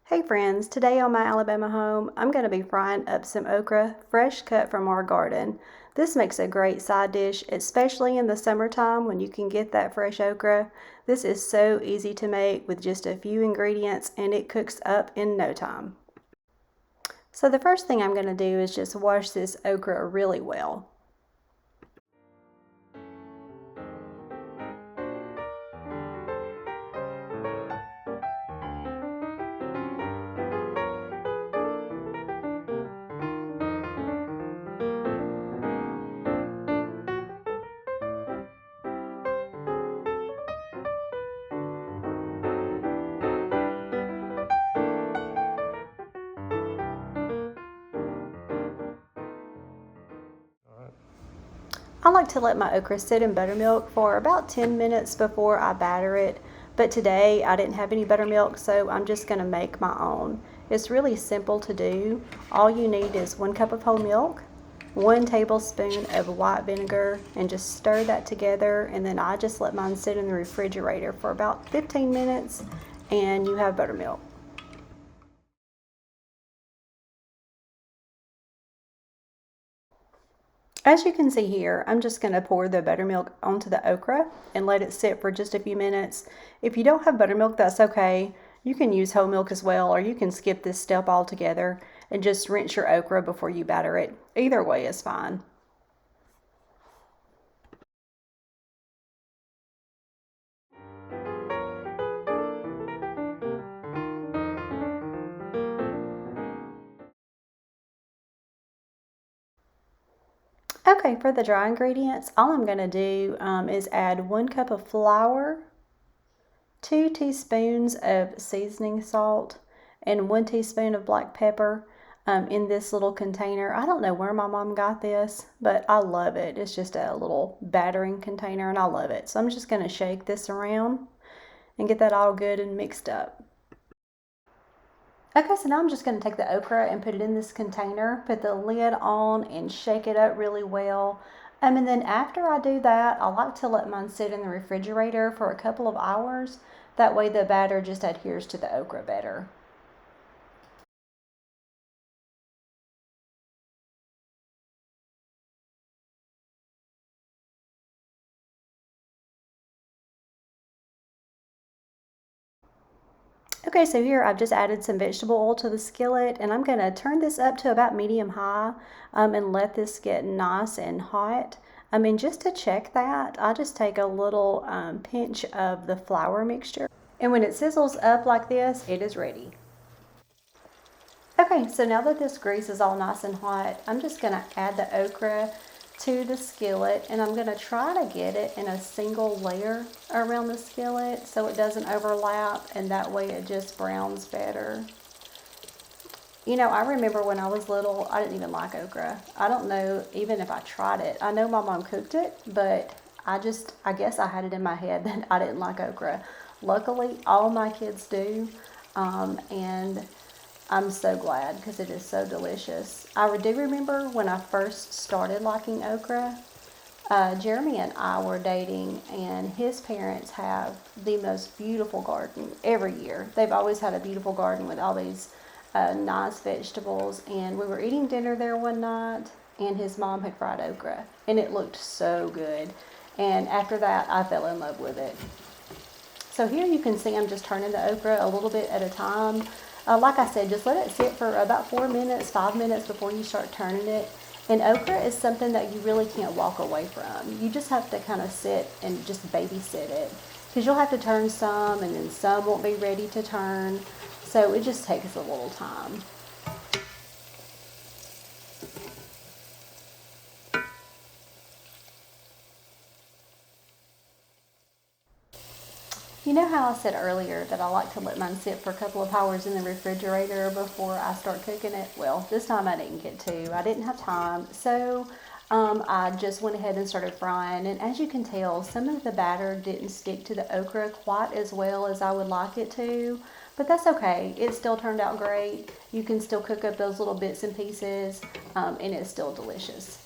Hey friends, today on my Alabama home, I'm going to be frying up some okra, fresh cut from our garden. This makes a great side dish, especially in the summertime when you can get that fresh okra. This is so easy to make with just a few ingredients and it cooks up in no time. So the first thing I'm going to do is just wash this okra really well. I like to let my okra sit in buttermilk for about 10 minutes before I batter it, but today I didn't have any buttermilk, so I'm just going to make my own. It's really simple to do. All you need is 1 cup of whole milk, 1 tablespoon of white vinegar, and just stir that together, and then I just let mine sit in the refrigerator for about 15 minutes and you have buttermilk. As you can see here, I'm just going to pour the buttermilk onto the okra and let it sit for just a few minutes. If you don't have buttermilk, that's okay. You can use whole milk as well, or you can skip this step altogether and just rinse your okra before you batter it. Either way is fine. Okay, for the dry ingredients, all I'm going to do is add 1 cup of flour, 2 teaspoons of seasoning salt, and 1 teaspoon of black pepper in this little container. I don't know where my mom got this, but I love it. It's just a little battering container and I love it. So I'm just going to shake this around and get that all good and mixed up. Okay, so now I'm just going to take the okra and put it in this container, put the lid on and shake it up really well. And then after I do that, I like to let mine sit in the refrigerator for a couple of hours. That way the batter just adheres to the okra better. Okay, so here I've just added some vegetable oil to the skillet and I'm going to turn this up to about medium high and let this get nice and hot. And just to check that, I just take a little pinch of the flour mixture. And when it sizzles up like this, it is ready. Okay, so now that this grease is all nice and hot, I'm just going to add the okra to the skillet and I'm going to try to get it in a single layer around the skillet so it doesn't overlap and that way it just browns better. You know, I remember when I was little, I didn't even like okra. I don't know even if I tried it. I know my mom cooked it, but I guess I had it in my head that I didn't like okra. Luckily, all my kids do, and I'm so glad because it is so delicious. I do remember when I first started liking okra, Jeremy and I were dating, and his parents have the most beautiful garden every year. They've always had a beautiful garden with all these nice vegetables, and we were eating dinner there one night, and his mom had fried okra, and it looked so good. And after that, I fell in love with it. So here you can see I'm just turning the okra a little bit at a time. Like I said, just let it sit for about 4 minutes, 5 minutes before you start turning it. And okra is something that you really can't walk away from. You just have to kind of sit and just babysit it. Because you'll have to turn some and then some won't be ready to turn. So it just takes a little time. You know how I said earlier that I like to let mine sit for a couple of hours in the refrigerator before I start cooking it? Well, this time I didn't get to. I didn't have time. So I just went ahead and started frying. And as you can tell, some of the batter didn't stick to the okra quite as well as I would like it to. But that's okay. It still turned out great. You can still cook up those little bits and pieces, and it's still delicious.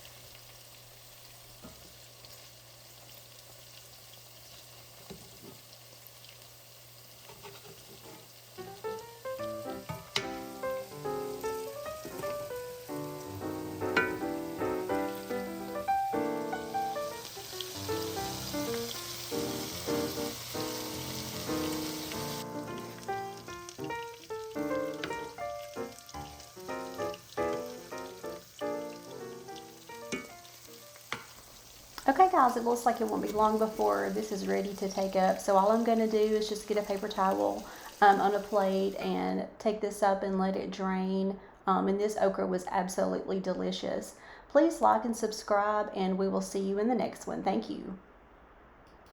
Okay guys, it looks like it won't be long before this is ready to take up. So all I'm going to do is just get a paper towel on a plate and take this up and let it drain. And this okra was absolutely delicious. Please like and subscribe, and we will see you in the next one. Thank you.